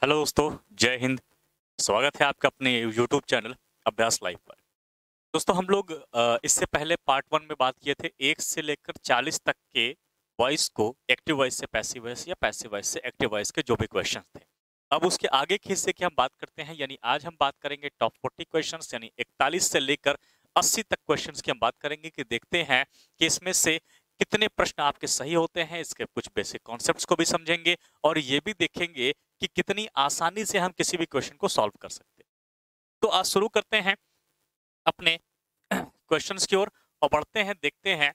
Hello दोस्तों, जय हिंद। स्वागत है आपका अपने यूट्यूब चैनल अभ्यास लाइव पर। दोस्तों हम लोग इससे पहले पार्ट 1 में बात किए थे 1 से लेकर 40 तक के वॉइस को एक्टिव वॉइस से पैसिव वॉइस या पैसिव वॉइस से एक्टिव वॉइस के जो भी क्वेश्चन थे। अब उसके आगे के हिस्से की हम बात करते हैं, यानी आज हम बात करेंगे टॉप 40 क्वेश्चंस, यानी 41 से लेकर 80 तक क्वेश्चंस की हम बात करेंगे कि देखते हैं कि इसमें से कितने प्रश्न आपके सही होते हैं। इसके कुछ बेसिक कॉन्सेप्ट्स को भी समझेंगे और ये भी देखेंगे कि कितनी आसानी से हम किसी भी क्वेश्चन को सॉल्व कर सकते हैं। तो आज शुरू करते हैं अपने क्वेश्चंस की ओर और बढ़ते हैं, देखते हैं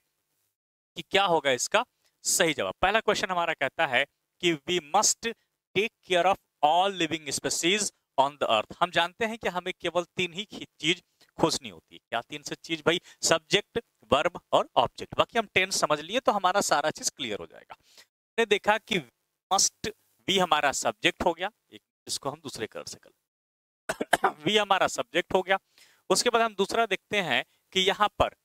कि क्या होगा इसका सही जवाब। पहला क्वेश्चन हमारा कहता है कि we must take care of all living species on the earth. हम जानते हैं कि हमें केवल 3 ही चीज खोजनी होती है। क्या 3 से चीज भाई? सब्जेक्ट, वर्ब और ऑब्जेक्ट। बाकी हम टेंस समझ लिए तो हमारा सारा चीज क्लियर हो जाएगा। हमने देखा कि मस्ट, वी हमारा सब्जेक्ट हो गया, एक इसको हम दूसरे कलर से कर वी हमारा सब्जेक्ट हो गया। उसके बाद हम दूसरा देखते हैं कि यहाँ पर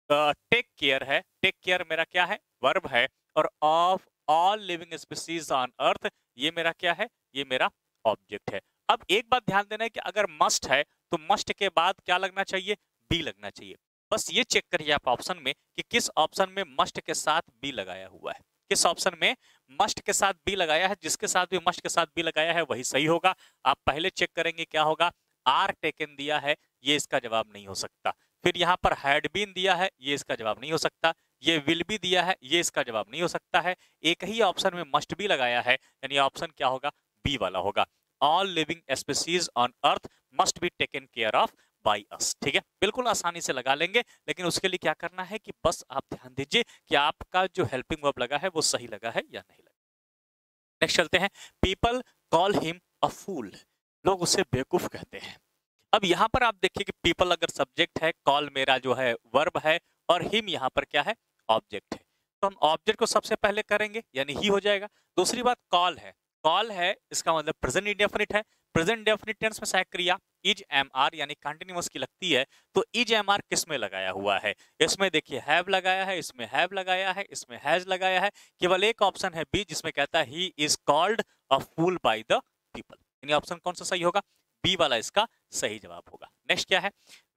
टेक केयर है। टेक केयर मेरा क्या है? वर्ब है। और of all living species on earth, ये मेरा क्या है? ये मेरा ऑब्जेक्ट है। अब एक बात ध्यान देना है कि अगर मस्ट है तो मस्ट के बाद क्या लगना चाहिए? बी लगना चाहिए। बस ये चेक करिए आप ऑप्शन में कि किस ऑप्शन में मस्ट के साथ बी लगाया हुआ है। किस ऑप्शन में मस्ट के साथ बी लगाया है? जिसके साथ भी मस्ट के साथ बी लगाया है वही सही होगा। आप पहले चेक करेंगे क्या होगा। आर टेकन दिया है, ये इसका जवाब नहीं हो सकता। फिर यहाँ पर हैड बीन दिया है, ये इसका जवाब नहीं हो सकता। ये विल बी दिया है, ये इसका जवाब नहीं हो सकता है। एक ही ऑप्शन में मस्ट बी लगाया है, यानी ऑप्शन क्या होगा? बी वाला होगा। All living species on earth must be taken care of by us. ठीक है, बिल्कुल आसानी से लगा लेंगे, लेकिन उसके लिए क्या करना है कि बस आप ध्यान दीजिए कि आपका जो हेल्पिंग वर्ब लगा है वो सही लगा है या नहीं लगा। नेक्स्ट चलते हैं। पीपल कॉल हिम अ फूल। लोग उसे बेवकूफ कहते हैं। अब यहां पर आप देखिए कि पीपल अगर सब्जेक्ट है, कॉल मेरा जो है वर्ब है और हिम यहां पर क्या है? ऑब्जेक्ट है। तो हम ऑब्जेक्ट को सबसे पहले करेंगे, यानी ही हो जाएगा। दूसरी बात कॉल है। कॉल है इसका मतलब प्रेजेंट इंडेफिनिट है। प्रेजेंट इंडेफिनिट टेंस में सहायक क्रिया इज एम आर यानी कंटिन्यूअस की लगती है। तो इज एम आर किस में लगाया हुआ है? इसमें देखिए हैव लगाया है, इसमें हैव लगाया है, इसमें हैज लगाया है। केवल एक ऑप्शन है बी जिसमें कहता है he is called a fool by the people. यानी ऑप्शन कौन सा सही होगा? बी वाला इसका सही जवाब होगा। नेक्स्ट क्या है?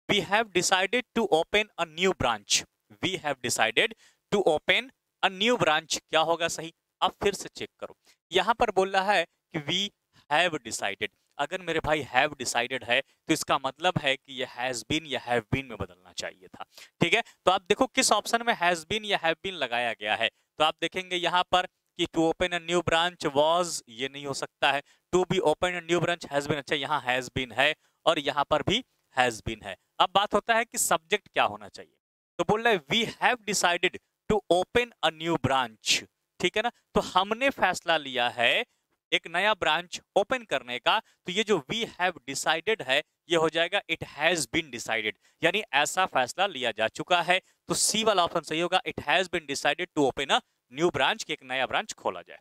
We have decided to open a new branch. We have decided to open a new branch, क्या होगा सही? अब फिर से चेक करो, यहां पर बोल रहा है कि वी हैव डिसाइडेड। अगर मेरे भाई हैव डिसाइडेड है तो इसका मतलब है कि ये हैज बीन या हैव बीन में बदलना चाहिए था। ठीक है, तो आप देखो किस ऑप्शन में हैज बीन या हैव बीन लगाया गया है। तो आप देखेंगे यहां पर कि to open a new branch was, ये नहीं हो सकता है। To be open a new branch has been, अच्छा यहाँ हैज बीन है और यहाँ पर भी हैज बीन है। अब बात होता है कि सब्जेक्ट क्या होना चाहिए। तो बोल रहा है we have decided to open a new branch. ठीक है ना, तो हमने फैसला लिया है एक नया ब्रांच ओपन करने का। तो ये जो वी हैव डिसाइडेड है ये हो जाएगा इट हैज बीन डिसाइडेड, यानी ऐसा फैसला लिया जा चुका है। तो सी वाला ऑप्शन सही होगा, it has been decided to open a new branch, की एक नया ब्रांच खोला जाए।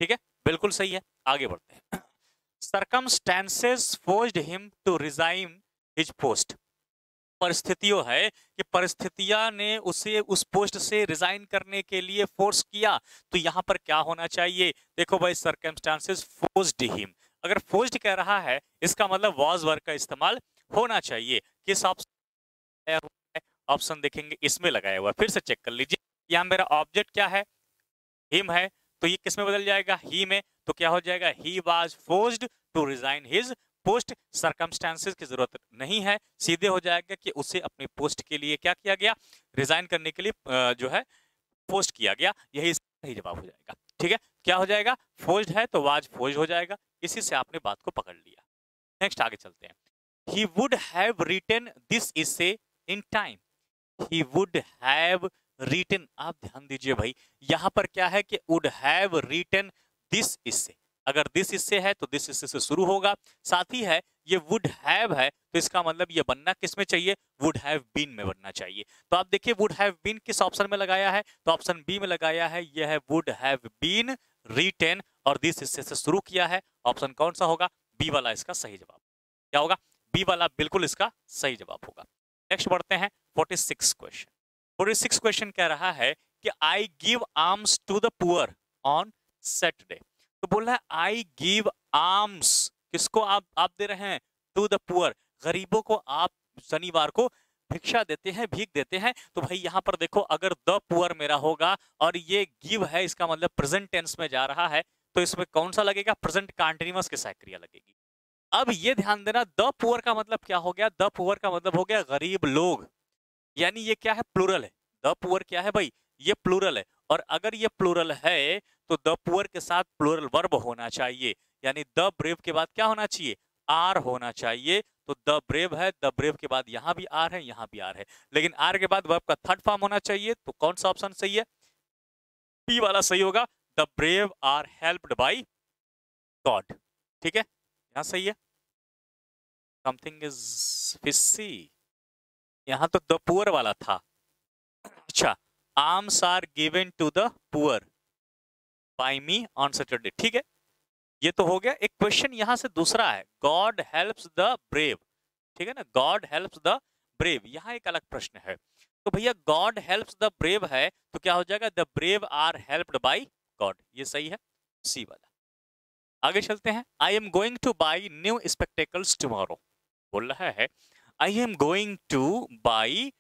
ठीक है, बिल्कुल सही है। आगे बढ़ते हैं। Circumstances forced him to resign his post. परिस्थितियों है कि परिस्थितियां ने उसे उस पोस्ट से रिजाइन करने के लिए फोर्स किया। तो यहां पर क्या होना चाहिए? देखो भाई, सर्कमस्टांसेस फोर्स्ड हिम, अगर फोर्स्ड कह रहा है इसका मतलब वाज वर्ब का इस्तेमाल होना चाहिए। किस ऑप्शन? ऑप्शन देखेंगे इसमें लगाया हुआ, फिर से चेक कर लीजिए। यहाँ मेरा ऑब्जेक्ट क्या है? हिम है, तो ये किस में बदल जाएगा? ही में। तो क्या हो जाएगा? He was forced to resign his post. Circumstances की जरूरत नहीं है, सीधे हो जाएगा कि उसे अपनी पोस्ट के लिए क्या किया गया? रिजाइन करने के लिए जो है पोस्ट किया गया। यही सही जवाब हो जाएगा। ठीक है, क्या हो जाएगा? फोर्स्ड है तो वाज फोर्स्ड हो जाएगा। इसी से आपने बात को पकड़ लिया। नेक्स्ट आगे चलते हैं। He would have written this इसे in time. He would have written, आप ध्यान दीजिए भाई, यहां पर क्या है कि वुड हैव रिटन दिस इससे। अगर दिस इससे है तो दिस इससे से शुरू होगा। साथ ही है ये वुड हैव है तो इसका मतलब ये बनना किस में चाहिए? वुड हैव बीन में बनना चाहिए। तो आप देखिए वुड हैव बीन किस ऑप्शन में लगाया है? तो ऑप्शन बी में लगाया है। यह है वुड हैव बीन रिटन और दिस इससे से शुरू किया है। ऑप्शन कौन सा होगा? बी वाला इसका सही जवाब। क्या होगा? बी वाला बिल्कुल इसका सही जवाब होगा। नेक्स्ट बढ़ते हैं 46 क्वेश्चन। 46 क्वेश्चन कह रहा है कि I give arms to the poor on Saturday. तो बोल रहा है आई गिव आर्म्स, किसको आप दे रहे हैं, टू द पुअर, गरीबों को आप शनिवार को भिक्षा देते हैं, भीख देते हैं। तो भाई यहाँ पर देखो अगर द पुअर मेरा होगा और ये गिव है, इसका मतलब प्रेजेंट टेंस में जा रहा है, तो इसमें कौन सा लगेगा, प्रेजेंट कंटीन्यूअस के साथ क्रिया लगेगी। अब ये ध्यान देना द पुअर का मतलब क्या हो गया, द पुअर का मतलब हो गया गरीब लोग, यानी ये क्या है, प्लूरल है। द पुअर क्या है भाई, ये प्लूरल है, और अगर ये प्लूरल है तो द पुअर के साथ प्लूरल वर्ब होना चाहिए, यानी द ब्रेव के बाद क्या होना चाहिए, आर होना चाहिए। तो द ब्रेव है, द ब्रेव के बाद यहां भी आर है, यहां भी आर है, लेकिन आर के बाद वर्ब का थर्ड फॉर्म होना चाहिए। तो कौन सा ऑप्शन सही है, पी वाला सही होगा, the brave are helped by God. ठीक है, यहां सही है। समथिंग इज फिशी, यहां तो द पुअर वाला था। अच्छा, arms are given to the poor by me on Saturday, ठीक है, ये तो हो गया। एक क्वेश्चन यहां से दूसरा है, गॉड हेल्प्स द ब्रेव, ठीक है ना, गॉड हेल्प्स द ब्रेव, यहां एक अलग प्रश्न है। तो भैया गॉड हेल्प्स द ब्रेव है तो क्या हो जाएगा, the brave are helped by God, ये सही है, सी वाला। आगे चलते हैं, I am going to buy new spectacles tomorrow, बोल रहा है I am going to buy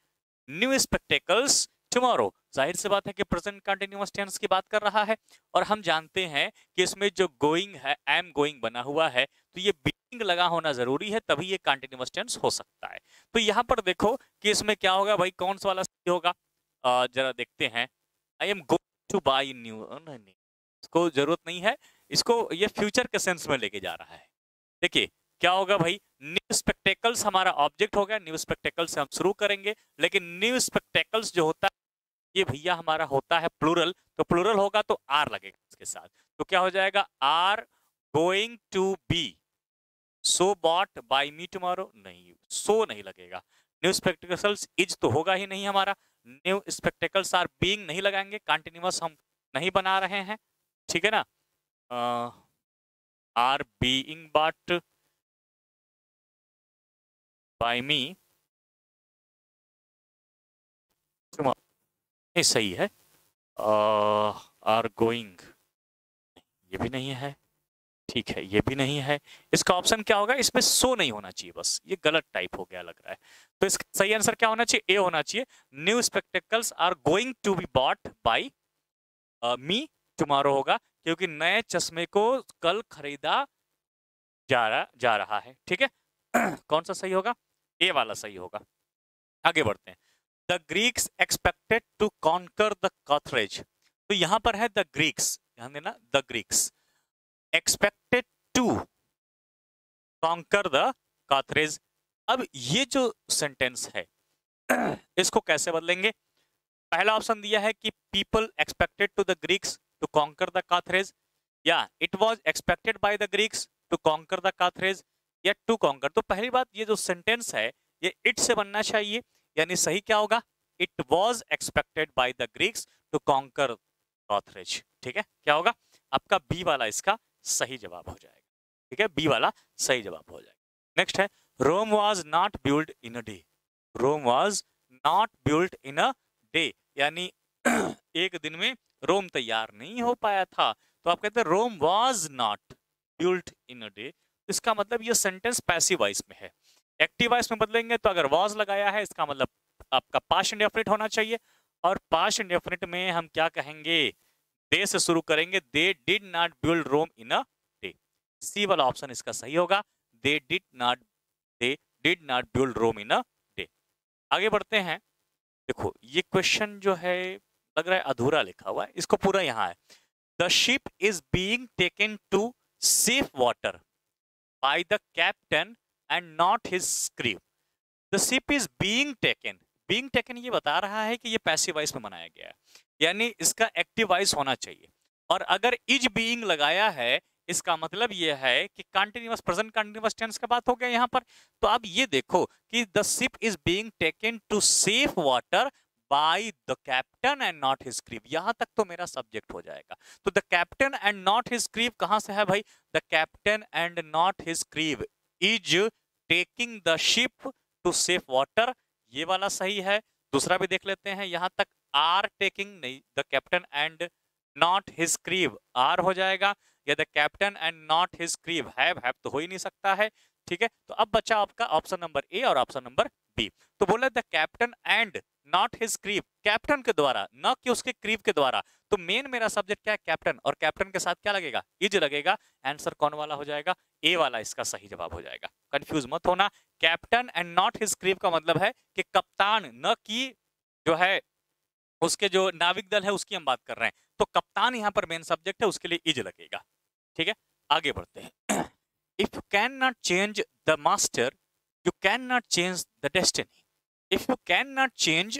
new spectacles tomorrow. जाहिर सी बात है कि प्रेजेंट कंटीन्यूअस टेंस की बात कर रहा है, और हम जानते हैं कि इसमें जो गोइंग है, एम गोइंग बना हुआ है, तो ये बीइंग लगा होना जरूरी है, तभी ये कंटीन्यूअस टेंस हो सकता है। तो यहाँ पर देखो कि इसमें क्या होगा भाई, कौन सा वाला सही होगा, जरा देखते हैं। I am going to buy new, नहीं, इसको जरूरत नहीं है, इसको ये फ्यूचर के सेंस में लेके जा रहा है। देखिए क्या होगा भाई, न्यू स्पेक्टेकल्स हमारा ऑब्जेक्ट हो गया, न्यू स्पेक्टेकल्स से हम शुरू करेंगे, लेकिन न्यू स्पेक्टेकल्स जो होता है ये भैया हमारा होता है प्लूरल, तो प्लूरल होगा तो आर लगेगा इसके साथ, तो क्या हो जाएगा, are going to be so bought by me tomorrow, नहीं सो नहीं लगेगा। न्यू स्पेक्टेकल्स इज तो होगा ही नहीं हमारा, न्यू स्पेक्टेकल्स आर बीइंग नहीं लगाएंगे, कंटिन्यूअस हम नहीं बना रहे हैं, ठीक है ना, आर बीइंग बॉट बाय मी, ये सही है, आर गोइंग, ये भी नहीं है, ठीक है, ये भी नहीं है, इसका ऑप्शन क्या होगा, इसमें सो नहीं होना चाहिए, बस ये गलत टाइप हो गया लग रहा है। तो इसका सही आंसर क्या होना चाहिए, ए होना चाहिए, new spectacles are going to be bought by me tomorrow होगा, क्योंकि नए चश्मे को कल खरीदा जा रहा है, ठीक है। कौन सा सही होगा, ए वाला सही होगा। आगे बढ़ते हैं, the Greeks expected to conquer the Carthage, तो यहां पर है द ग्रीक्स, ध्यान देना, the Greeks expected to conquer the Carthage. अब ये जो सेंटेंस है इसको कैसे बदलेंगे, पहला ऑप्शन दिया है कि people expected to the Greeks to conquer the Carthage, या it was expected by the Greeks to conquer the Carthage, या टू कॉन्कर। तो पहली बात, ये जो सेंटेंस है ये इट से बनना चाहिए, यानी सही क्या होगा, it was expected by the Greeks to conquer Carthage, ठीक है, क्या होगा आपका बी वाला इसका सही जवाब हो जाएगा, ठीक है, बी वाला सही जवाब हो जाएगा। नेक्स्ट है, Rome was not built in a day, Rome was not built in a day, यानी एक दिन में रोम तैयार नहीं हो पाया था, तो आप कहते हैं Rome was not built in a day, इसका मतलब ये सेंटेंस पैसिव वॉइस में है। एक्टिव वॉइस में बदलेंगे तो अगर वाज लगाया है इसका मतलब आपका पास्ट इंडेफिनिट होना चाहिए, और पास्ट इंडेफिनिट में हम क्या कहेंगे, दे से शुरू करेंगे, they did not build Rome in a day, C वाला ऑप्शन इसका सही होगा, they did not build Rome in a day. आगे बढ़ते हैं, देखो ये क्वेश्चन जो है लग रहा है अधूरा लिखा हुआ है, इसको पूरा यहाँ है, the ship is being taken to safe water by the captain and not his crew, the ship is being taken ये बता रहा है कि ये पैसिव वॉइस में बनाया गया है, यानी इसका एक्टिव वॉइस होना चाहिए, और अगर इज बीइंग लगाया है इसका मतलब ये है कि कंटिन्यूअस प्रेजेंट कंटिन्यूअस टेंस का बात हो गया यहाँ पर। तो अब ये देखो कि the ship is being taken to safe water by the captain and not his crew, यहां तक तो मेरा सब्जेक्ट हो जाएगा। तो the captain and not his crew कहां से है भाई, the captain and not his crew is taking the ship to safe water, ये वाला सही है। दूसरा भी देख लेते हैं, यहां तक आर टेकिंग नहीं, the captain and not his crew are हो जाएगा, या the captain and not his crew, have तो हो ही नहीं सकता है, ठीक है। तो अब बचा आपका ऑप्शन नंबर ए और ऑप्शन नंबर बी। तो बोला the captain and not his crew, captain के द्वारा, न कि उसके क्रीव के द्वारा। तो मेन मेरा सब्जेक्ट क्या है, कैप्टन, और कैप्टन के साथ क्या लगेगा, इज लगेगा। आंसर कौन वाला हो जाएगा, ए वाला इसका सही जवाब हो जाएगा। कंफ्यूज मत होना, captain and not his crew का मतलब है कि कप्तान, न कि जो है उसके जो नाविक दल है उसकी हम बात कर रहे हैं। तो कप्तान यहाँ पर मेन सब्जेक्ट है, उसके लिए इज लगेगा, ठीक है। आगे बढ़ते हैं। If you can not change the master, you can not change the destiny. If you can not change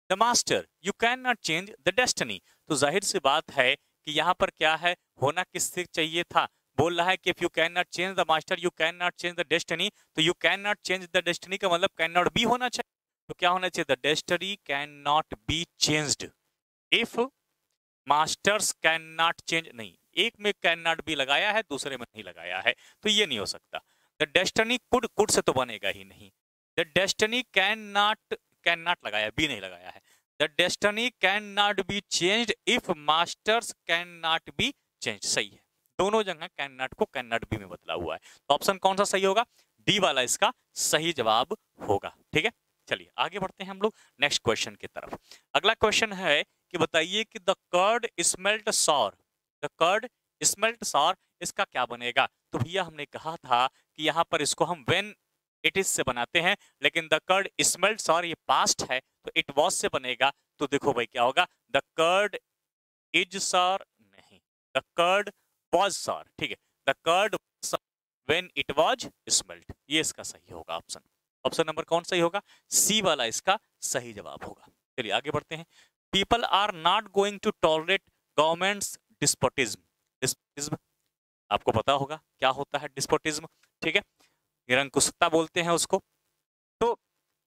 the master, you can not change the destiny. तो जाहिर सी बात है कि यहाँ पर क्या है, होना किससे चाहिए था, बोल रहा है कि if you can not change the master you can not change the destiny. तो you can not change the destiny का मतलब कैन नॉट बी होना चाहिए। तो क्या होना चाहिए, the destiny can not be changed if masters can not change. नहीं, एक में कैन नॉट बी लगाया है, दूसरे में नहीं लगाया है, तो ये नहीं हो सकता। द डेस्टिनी कुड से तो बनेगा ही नहीं। द डेस्टिनी कैन नॉट लगाया, बी नहीं लगाया है। The destiny can not be changed if masters can not be changed, सही है। दोनों जगह कैन नॉट को कैन नॉट बी में बदला हुआ है। तो ऑप्शन कौन सा सही होगा, डी वाला इसका सही जवाब होगा, ठीक है। चलिए आगे बढ़ते हैं हम लोग नेक्स्ट क्वेश्चन की तरफ। अगला क्वेश्चन है कि बताइए कि the curd smelt sour, the curd smelt sour इसका क्या बनेगा। तो भैया हमने कहा था कि यहाँ पर इसको हम व्हेन इट इज से बनाते हैं, लेकिन द कर्ड स्मेल्ट सॉर ये पास्ट है तो इट वॉज से बनेगा। तो देखो भाई क्या होगा, द कर्ड इज सॉर, नहीं, द कर्ड वॉज सॉर, ठीक है। The curd when it was smelt, ये इसका सही होगा ऑप्शन। ऑप्शन नंबर कौन सही होगा, सी वाला इसका सही जवाब होगा। चलिए आगे बढ़ते हैं। People are not going to tolerate government's despotism. Despotism आपको पता होगा क्या होता है डिस्पोटिज्म, ठीक है, निरंकुशता बोलते हैं उसको। तो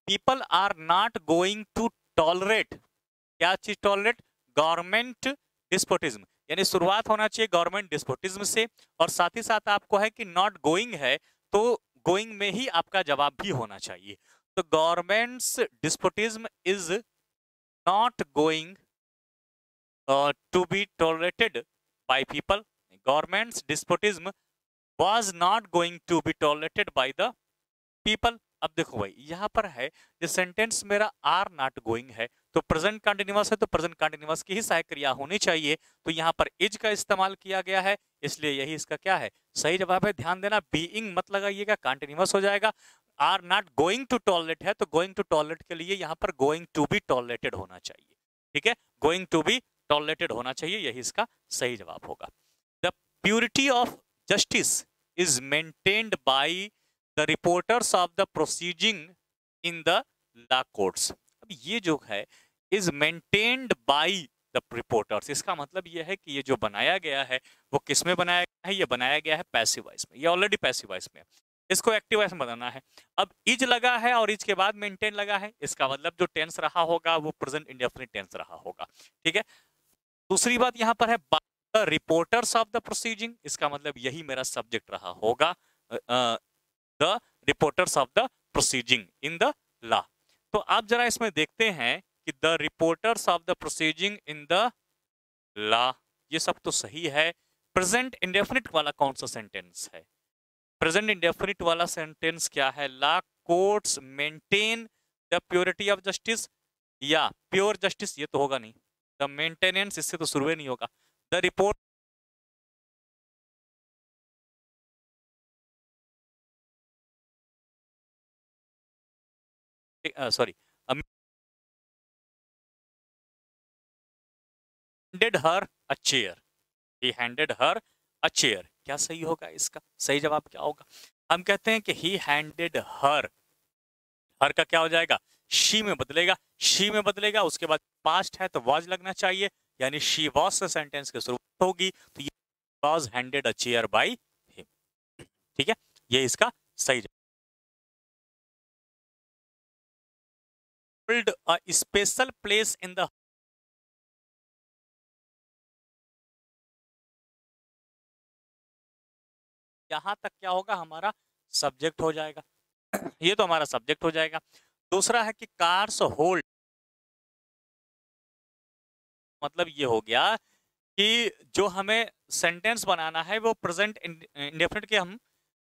people are not going to tolerate, क्या चीज टॉलरेट, गवर्नमेंट डिस्पोटिज्म, यानी शुरुआत होना चाहिए गवर्नमेंट डिस्पोटिज्म से, और साथ ही साथ आपको है कि नॉट गोइंग है तो गोइंग में ही आपका जवाब भी होना चाहिए। तो government's despotism is not going to be tolerated by people, government's despotism was not going to be tolerated by the people। अब देखो भाई यहाँ पर है जो सेंटेंस मेरा आर नॉट गोइंग है, तो प्रेजेंट कंटिन्यूअस है तो प्रेजेंट कंटिन्यूअस की ही सहायक क्रिया होनी चाहिए। तो यहाँ पर इज का इस्तेमाल किया गया है, इसलिए यही इसका क्या है, सही जवाब है। ध्यान देना, बीइंग मत लगाइएगा, कंटिन्यूअस हो जाएगा। Are not going to tolerate है तो गोइंग टू टॉलरेट के लिए यहाँ पर गोइंग टू बी टॉलरेटेड होना चाहिए, ठीक है, गोइंग टू बी टॉलरेटेड होना चाहिए, यही इसका सही जवाब होगा। The purity of justice is maintained by the reporters of the proceeding in the law courts। अब ये जो है is maintained by the reporters, इसका मतलब ये है कि ये जो बनाया गया है वो किस में बनाया गया है, ये बनाया गया है पैसिव वॉइस में, ये ऑलरेडी पैसिव वॉइस में है, इसको एक्टिव वॉइस में बनाना है। अब इज लगा है और इज के बाद मेंटेन लगा है, इसका मतलब जो टेंस रहा होगा वो प्रेजेंट इंडेफिनिट टेंस रहा होगा, ठीक है। दूसरी बात यहाँ पर है रिपोर्टर्स ऑफ द प्रोसीडिंग, इसका मतलब यही मेरा सब्जेक्ट रहा होगा, the reporters of the proceeding in the law. तो आप जरा इसमें देखते हैं कि the reporters of the proceeding in the law, ये सब तो सही है। प्रेजेंट इंडेफिनिट वाला कौन सा सेंटेंस है, प्रेजेंट इंडेफिनिट वाला सेंटेंस क्या है, law courts maintain the purity of justice, या प्योर जस्टिस, ये तो होगा नहीं, द मेंटेनेंस इससे तो शुरू नहीं होगा। The report sorry handed her a chair, he handed her a chair, क्या सही होगा, इसका सही जवाब क्या होगा, हम कहते हैं कि he handed her, हर का क्या हो जाएगा, शी में बदलेगा, शी में बदलेगा, उसके बाद पास्ट है तो was लगना चाहिए, यानी she was से सेंटेंस की शुरुआत होगी, तो ये was handed a chair by him, ठीक है, ये इसका सही जवाब। Hold a special place in the, यहां तक क्या होगा, हमारा सब्जेक्ट हो जाएगा, ये तो हमारा सब्जेक्ट हो जाएगा। दूसरा है कि कार्स होल्ड, मतलब ये हो गया कि जो हमें सेंटेंस बनाना है वो प्रेजेंट इंडेफिनिट के हम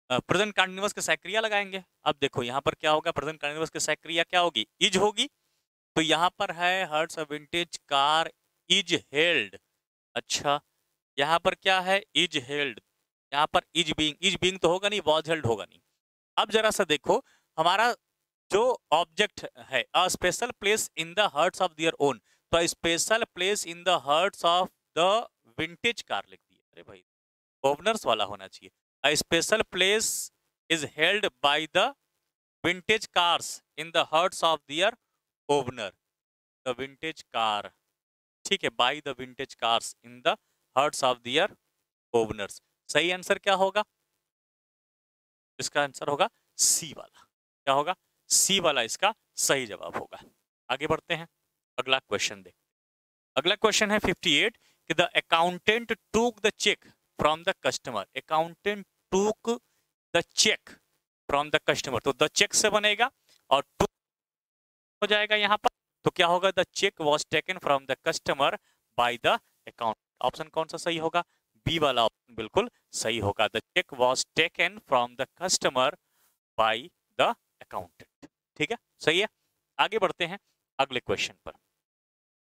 प्रेजेंट कंटीन्यूअस के साथ क्रिया लगाएंगे। अब देखो यहाँ पर क्या होगा, प्रेजेंट कंटीन्यूअस के साथ क्रिया क्या होगी, इज होगी। तो यहाँ पर है hurts a vintage car is held. अच्छा, यहाँ पर क्या है, इज हेल्ड। यहाँ पर इज बीइंग तो होगा नहीं, वॉज हेल्ड होगा नहीं। अब जरा सा देखो, हमारा जो ऑब्जेक्ट है, a special place in the hearts of their own, तो special place in the hearts of the vintage car लिख दिया। अरे भाई, ओनर्स वाला होना चाहिए। A special place is held by the vintage cars in the hearts of their owner. The vintage car, ठीक है, by the vintage cars in the hearts of their owners. सही आंसर क्या होगा, इसका आंसर होगा सी वाला। क्या होगा, सी वाला इसका सही जवाब होगा। आगे बढ़ते हैं, अगला क्वेश्चन देखते हैं। अगला क्वेश्चन है 58 कि the accountant took the cheque from the customer. Accountant took the cheque from the customer, तो द चेक से बनेगा और टूक हो जाएगा यहाँ पर। तो क्या होगा, the cheque was taken from the customer by the account. Option कौन सा सही होगा, बी वाला ऑप्शन बिल्कुल सही होगा। The cheque was taken from the customer by the accountant. ठीक है, सही है। आगे बढ़ते हैं अगले क्वेश्चन पर।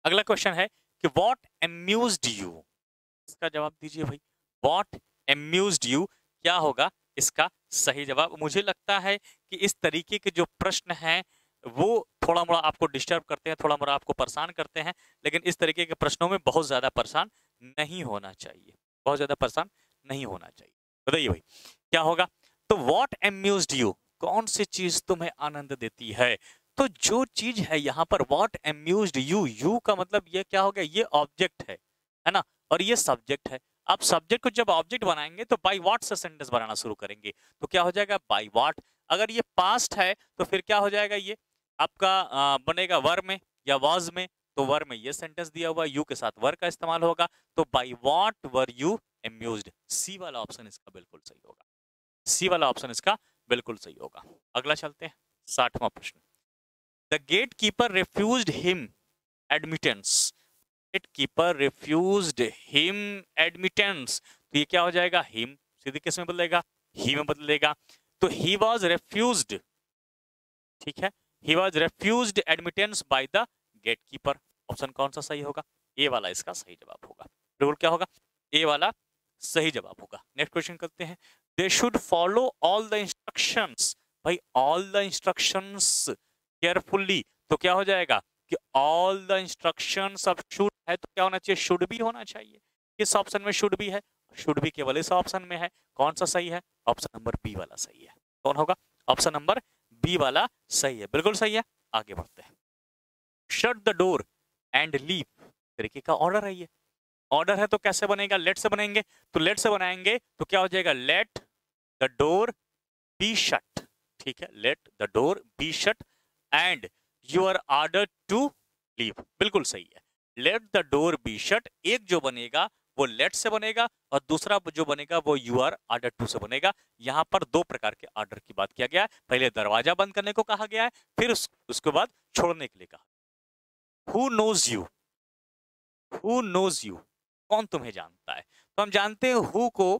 अगला क्वेश्चन है कि व्हाट अम्यूज्ड यू। इसका जवाब दीजिए भाई, व्हाट अम्यूज्ड यू क्या होगा इसका सही जवाब। मुझे लगता है कि इस तरीके के जो प्रश्न हैं वो थोड़ा मोड़ा आपको डिस्टर्ब करते हैं, थोड़ा मोड़ा आपको परेशान करते हैं, लेकिन इस तरीके के प्रश्नों में बहुत ज्यादा परेशान नहीं होना चाहिए, बहुत ज्यादा परेशान नहीं होना चाहिए। बताइए भाई क्या होगा। तो व्हाट अम्यूज्ड यू, कौन सी चीज तुम्हें आनंद देती है। तो जो चीज है यहाँ पर व्हाट अम्यूज्ड यू, यू का मतलब ये क्या हो गया, ये ऑब्जेक्ट है ना, और ये सब्जेक्ट है। आप सब्जेक्ट को जब ऑब्जेक्ट बनाएंगे तो बाय व्हाट से सेंटेंस बनाना शुरू करेंगे, तो क्या हो जाएगा बाय व्हाट। अगर ये पास्ट है तो फिर क्या हो जाएगा, ये आपका बनेगा वर में या वाज में। तो वर में ये सेंटेंस दिया हुआ, यू के साथ वर का इस्तेमाल होगा, तो by what were you amused. C वाला ऑप्शन इसका बिल्कुल सही होगा, सी वाला ऑप्शन इसका बिल्कुल सही होगा। अगला चलते हैं, 60वां प्रश्न। The gate keeper refused him admittance. Gate keeper refused him admittance, तो ये क्या हो जाएगा, हिम सीधे किस में बदलेगा, ही में बदलेगा। तो ही वॉज रिफ्यूज्ड, ठीक है, he was refused admittance by the gate keeper. Option कौन सा सही होगा, ए वाला इसका सही जवाब होगा। बिल्कुल क्या होगा, ए वाला सही जवाब होगा। नेक्स्ट क्वेश्चन करते हैं। They should follow all the instructions. भाई ऑल द इंस्ट्रक्शंस केयरफुली, तो क्या हो जाएगा कि all the instructions of should है, तो क्या होना चाहिए, शुड भी होना चाहिए। किस ऑप्शन में शुड भी है, शुड भी केवल इस ऑप्शन में है। कौन सा सही है, ऑप्शन नंबर बी वाला सही है। कौन होगा, ऑप्शन नंबर बी वाला सही है, बिल्कुल सही है। आगे बढ़ते हैं। Shut the door and leave तरीके का ऑर्डर है, ये ऑर्डर है तो कैसे बनेगा, लेट से बनेंगे। तो लेट से बनाएंगे तो क्या हो जाएगा, let the door be shut. ठीक है, let the door be shut and you are order to leave, बिल्कुल सही है। Let the door be shut, एक जो बनेगा वो लेट से बनेगा और दूसरा जो बनेगा वो यू आर ऑर्डर टू से बनेगा। यहां पर दो प्रकार के ऑर्डर की बात किया गया है, पहले दरवाजा बंद करने को कहा गया है, फिर उसके बाद छोड़ने के लिए कहा। Who knows you, who knows you, कौन तुम्हें जानता है। तो हम जानते हैं हु को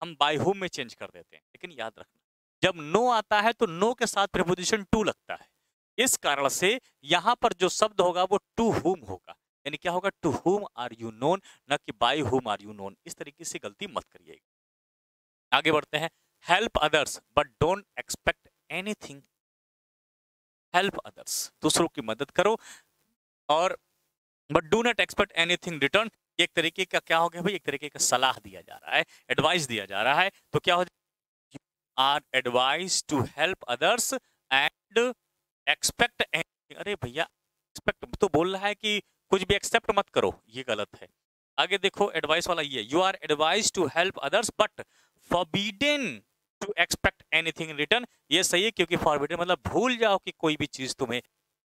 हम बाय हुम में चेंज कर देते हैं, लेकिन याद रखना जब नो आता है तो नो के साथ प्रीपोजिशन टू लगता है। इस कारण से यहां पर जो शब्द होगा वो टू हुम होगा, यानी क्या होगा, to whom are you known, ना कि by whom are you known. इस तरीके से गलती मत करिएगा। आगे बढ़ते हैं। Help others but don't expect anything. Help others, दूसरों की मदद करो और but do not expect anything return. एक तरीके का क्या हो गया भाई, एक तरीके का सलाह दिया जा रहा है, एडवाइस दिया जा रहा है। तो क्या हो जाए, you are advise to help others and expect anything. अरे भैया एक्सपेक्ट तो बोल रहा है कि कुछ भी एक्सेप्ट मत करो, ये गलत है। आगे देखो एडवाइस वाला ये, you are advise to help others but forbidden to expect anything return. ये सही है, क्योंकि फॉरबिडन मतलब भूल जाओ कि कोई भी चीज तुम्हें,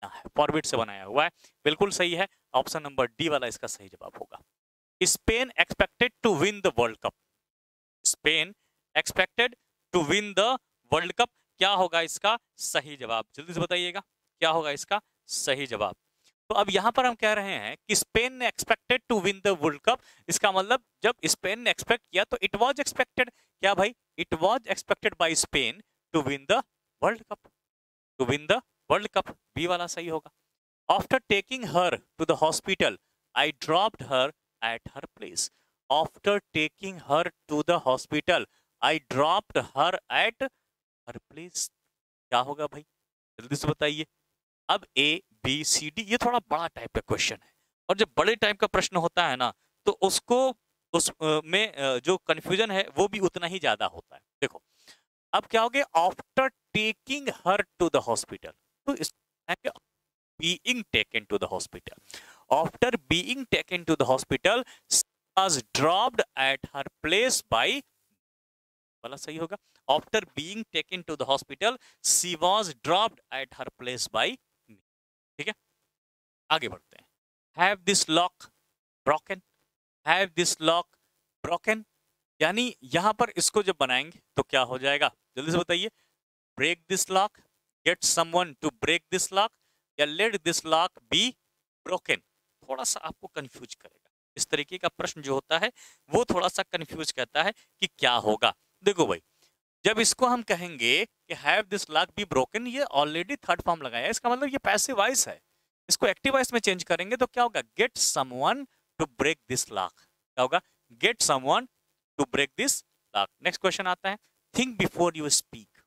फॉरबिड से बनाया हुआ है, बिल्कुल सही है। ऑप्शन नंबर डी वाला इसका सही जवाब होगा। Spain expected to win the world cup. Spain expected to win the world cup, क्या होगा इसका सही जवाब, जल्दी से बताइएगा क्या होगा इसका सही जवाब। तो अब यहां पर हम कह रहे हैं कि स्पेन ने expected to win the world cup. इसका मतलब जब स्पेन ने एक्सपेक्ट किया तो इट वाज एक्सपेक्टेड, क्या भाई, it was expected by Spain to win the world cup, to win the world cup, B वाला सही होगा। After taking her to the hospital I dropped her at her place. After taking her to the hospital I dropped her at her place. क्या होगा भाई, जल्दी से बताइए। अब ए बी सी डी, ये थोड़ा बड़ा टाइप का क्वेश्चन है, और जब बड़े टाइप का प्रश्न होता है ना तो उसको उस में जो कंफ्यूजन है वो भी उतना ही ज्यादा होता है। देखो अब क्या हो गया, after taking her to the hospital, तो इस being taken to the hospital, after being taken to the hospital was dropped at her place by, वाला सही होगा। After being taken to the hospital she was dropped at her place by me. ठीक है, आगे बढ़ते हैं। Have this lock broken, have this lock broken, यानी यहां पर इसको जब बनाएंगे तो क्या हो जाएगा, जल्दी से बताइए। Break this lock, get someone to break this lock, या let this lock be broken. थोड़ा सा आपको कंफ्यूज करेगा, इस तरीके का प्रश्न जो होता है वो थोड़ा सा कंफ्यूज करता है कि क्या होगा। देखो भाई, जब इसको हम कहेंगे कि have this lock be broken, ये ऑलरेडी थर्ड फॉर्म लगाया है, इसका मतलब ये पैसिव वॉइस है। इसको एक्टिव वॉइस में चेंज करेंगे तो क्या होगा, get someone to break this lock. क्या होगा, get someone to break this lock. Next question आता है, think before you speak,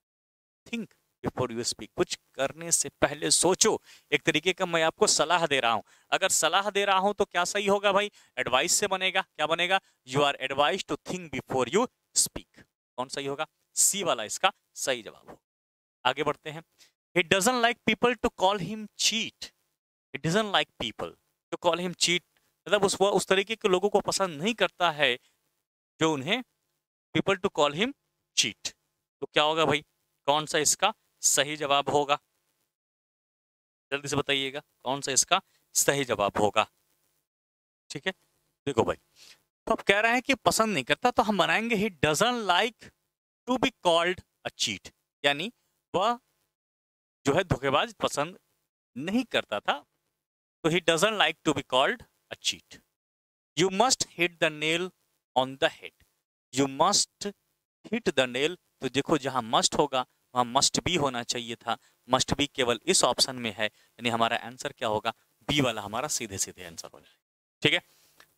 think before you speak, कुछ करने से पहले सोचो। एक तरीके का मैं आपको सलाह दे रहा हूं, अगर सलाह दे रहा हूं तो क्या सही होगा भाई, एडवाइस से बनेगा। क्या बनेगा, you are advise to think before you speak. कौन सही होगा, सी वाला इसका सही जवाब हो। आगे बढ़ते हैं। He doesn't like people to call him cheat. He doesn't like people to call him cheat. मतलब उस तरीके के लोगों को पसंद नहीं करता है जो उन्हें people to call him cheat। तो क्या होगा भाई, कौन सा इसका सही जवाब होगा, जल्दी से बताइएगा कौन सा इसका सही जवाब होगा। ठीक है, देखो भाई, तो अब कह रहे हैं कि पसंद नहीं करता, तो हम बनाएंगे he doesn't like to be called a cheat, यानी वह जो है धोखेबाज पसंद नहीं करता था, तो he doesn't like to be called a cheat। You must hit the nail on the head, you must hit the nail, तो देखो जहां must होगा वहां must be होना चाहिए था, must be केवल इस ऑप्शन में है, यानी हमारा आंसर क्या होगा, बी वाला हमारा सीधे सीधे आंसर हो जाए। ठीक है,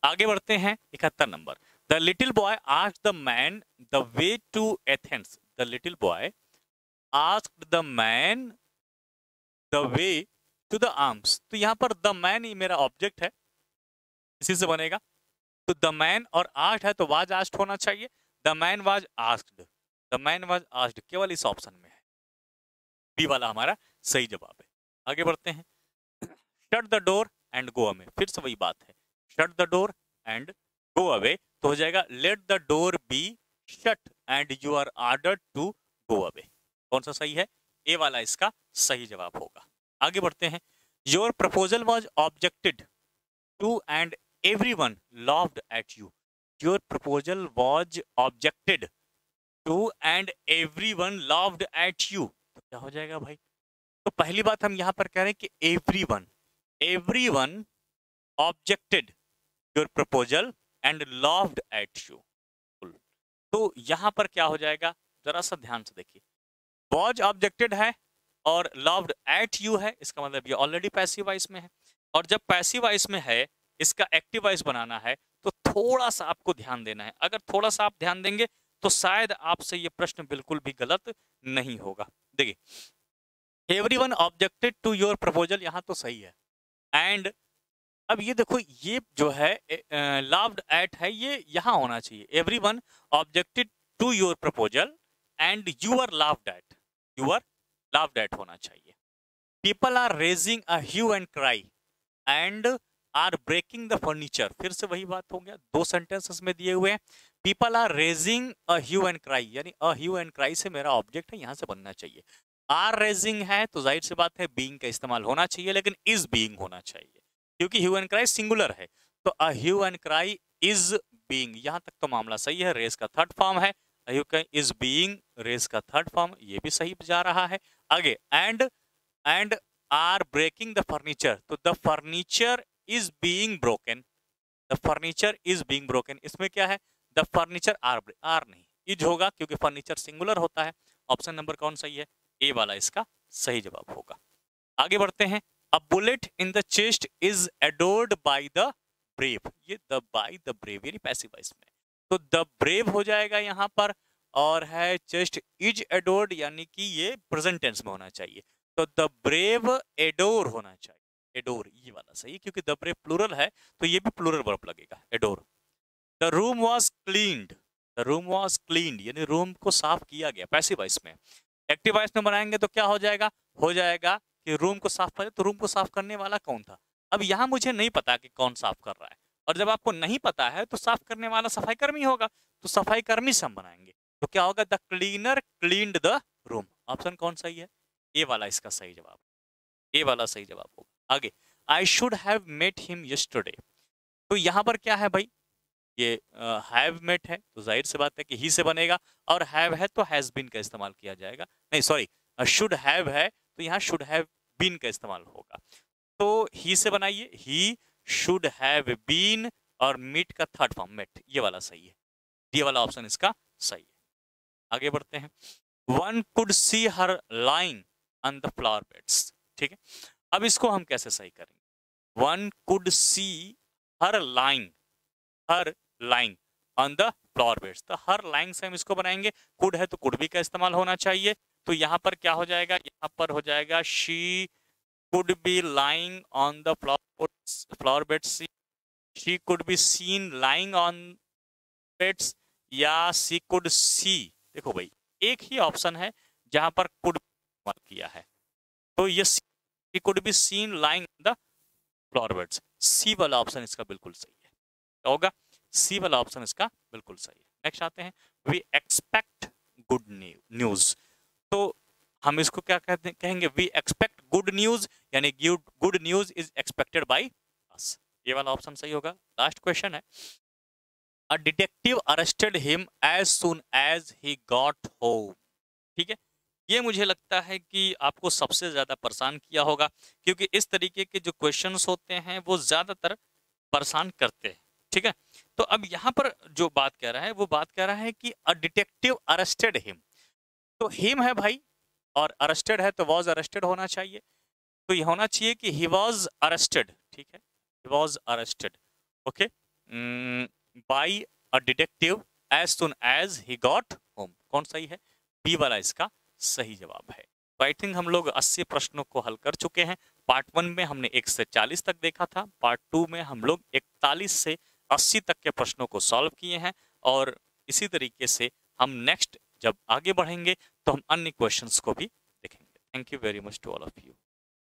आगे बढ़ते हैं 71 नंबर। The little boy asked the man the way to Athens, the little boy asked the man the way to the arms, तो यहां पर द मैन ही मेरा ऑब्जेक्ट है, इसी से बनेगा। तो द मैन और आस्क्ड है तो वाज आस्क्ड होना चाहिए, the man was asked, the man was asked केवल इस ऑप्शन में है, बी वाला हमारा सही जवाब है। आगे बढ़ते हैं। Shut the door and go away, फिर से वही बात है, shut the door and go away, तो हो जाएगा let the door be shut and you are ordered to go away. कौन सा सही है, ए वाला इसका सही जवाब होगा। आगे बढ़ते हैं। Your proposal was objected to and everyone laughed at you, your proposal was objected to and everyone laughed at you, तो क्या हो जाएगा भाई, तो पहली बात हम यहां पर कह रहे हैं कि everyone, everyone objected your proposal and laughed at you, तो यहां पर क्या हो जाएगा, जरा सा ध्यान से देखिए, वॉज ऑब्जेक्टेड है और लव्ड एट यू है, इसका मतलब ये ऑलरेडी पैसिव वॉइस में है, और जब पैसिव वॉइस में है इसका एक्टिव वॉइस बनाना है तो थोड़ा सा आपको ध्यान देना है। अगर थोड़ा सा आप ध्यान देंगे तो शायद आपसे ये प्रश्न बिल्कुल भी गलत नहीं होगा। देखिए, everyone objected to your proposal, यहां तो सही है, एंड अब ये देखो ये जो है लव्ड एट है, ये यहां होना चाहिए, everyone objected to your proposal and you are loved at, you are loved at होना चाहिए। People are raising a hue and cry and are breaking the furniture, फिर से वही बात हो गया, दो सेंटेंसेस में दिए हुए हैं। People are raising a hue and cry, यानी अ ह्यू एंड क्राई से मेरा ऑब्जेक्ट है, यहां से बनना चाहिए। आर रेजिंग है तो जाहिर सी बात है बीइंग का इस्तेमाल होना चाहिए, लेकिन इज बीइंग होना चाहिए क्योंकि ह्यू एंड क्राई सिंगुलर है, तो a hue and cry is being, यहां तक तो मामला सही है। रेज का थर्ड फॉर्म है, a hue cry is being, raise का थर्ड फॉर्म, ये भी सही जा रहा है। आगे and are breaking the furniture, तो the furniture is being broken, the furniture is being broken, इसमें क्या है, द फर्नीचर आर नहीं, इज होगा क्योंकि फर्नीचर सिंगुलर होता है। ऑप्शन नंबर कौन सही है, ए वाला इसका सही जवाब होगा। आगे बढ़ते हैं। A bullet in the chest is adored by the brave, ये द बाय द ब्रेव यानी पैसिव वॉइस में, तो द ब्रेव हो जाएगा यहाँ पर, और है चेस्ट इज एडोर्ड यानी कि ये प्रेजेंट टेंस में होना चाहिए, तो द ब्रेव एडोर होना चाहिए, एडोर ये वाला सही, क्योंकि द ब्रेव प्लूरल है तो ये भी प्लूरल वर्ब लगेगा, adore. The room was cleaned, the room was cleaned यानी रूम को साफ किया गया, पैसिव वॉइस में। एक्टिव वॉइस में बनाएंगे तो क्या हो जाएगा कि रूम को साफ करे, तो रूम को साफ करने वाला कौन था। अब यहाँ मुझे नहीं पता कि कौन साफ कर रहा है, और जब आपको नहीं पता है तो साफ करने वाला सफाई कर्मी होगा, तो सफाई कर्मी से हम बनाएंगे, तो क्या होगा, the cleaner cleaned the room. Option कौन सही है, ए वाला इसका सही जवाब, ए वाला सही जवाब होगा। आगे, I should have met him yesterday, तो यहाँ पर क्या है भाई, ये हैव मेट है तो जाहिर सी बात है कि ही से बनेगा, और हैव है तो हैज बीन का इस्तेमाल किया जाएगा, नहीं सॉरी, शुड हैव है तो यहाँ शुड हैव बीन का इस्तेमाल होगा, तो ही से बनाइए, ही शुड हैव बीन, और मीट का थर्ड फॉर्म मेट, ये वाला सही है, ये वाला ऑप्शन इसका सही है। आगे बढ़ते हैं। One could see her line on the flower beds, ठीक है, अब इसको हम कैसे सही करेंगे, one could see her line, her line on the flower beds, तो हर लाइन से हम इसको बनाएंगे, कुड है तो कुड भी का इस्तेमाल होना चाहिए, तो यहाँ पर क्या हो जाएगा, यहाँ पर हो जाएगा she could B lying on the flower beds, she could be seen lying on beds, या शी कुड सी, देखो भाई एक ही ऑप्शन है जहां पर कुड इस्तेमाल किया है, तो ये she could be seen lying on the flower beds, C वाला ऑप्शन इसका बिल्कुल सही है, क्या होगा, सी वाला ऑप्शन इसका बिल्कुल सही है। नेक्स्ट आते हैं, वी एक्सपेक्ट गुड न्यूज, तो हम इसको क्या कहते हैं, कहेंगे वी एक्सपेक्ट गुड न्यूज, यानी good news is expected by us, ये वाला ऑप्शन सही होगा। लास्ट क्वेश्चन है, a detective arrested him as soon as he got home, ठीक है, ये मुझे लगता है कि आपको सबसे ज्यादा परेशान किया होगा, क्योंकि इस तरीके के जो क्वेश्चंस होते हैं वो ज्यादातर परेशान करते हैं, ठीक है। तो अब यहाँ पर जो बात कह रहा है वो बात कह रहा है कि अ डिटेक्टिव अरेस्टेड हिम, तो हिम है भाई, और अरेस्टेड है तो वॉज अरेस्टेड होना चाहिए, तो ये होना चाहिए कि ही वॉज अरेस्टेड, ठीक है, he was arrested, okay, by a detective as soon as he got home, कौन सही है, बी वाला इसका सही जवाब है। तो आई थिंक हम लोग 80 प्रश्नों को हल कर चुके हैं। पार्ट 1 में हमने 1 से 40 तक देखा था, पार्ट 2 में हम लोग 41 से 80 तक के प्रश्नों को सॉल्व किए हैं, और इसी तरीके से हम नेक्स्ट जब आगे बढ़ेंगे तो हम अन्य क्वेश्चंस को भी देखेंगे। Thank you very much to all of you.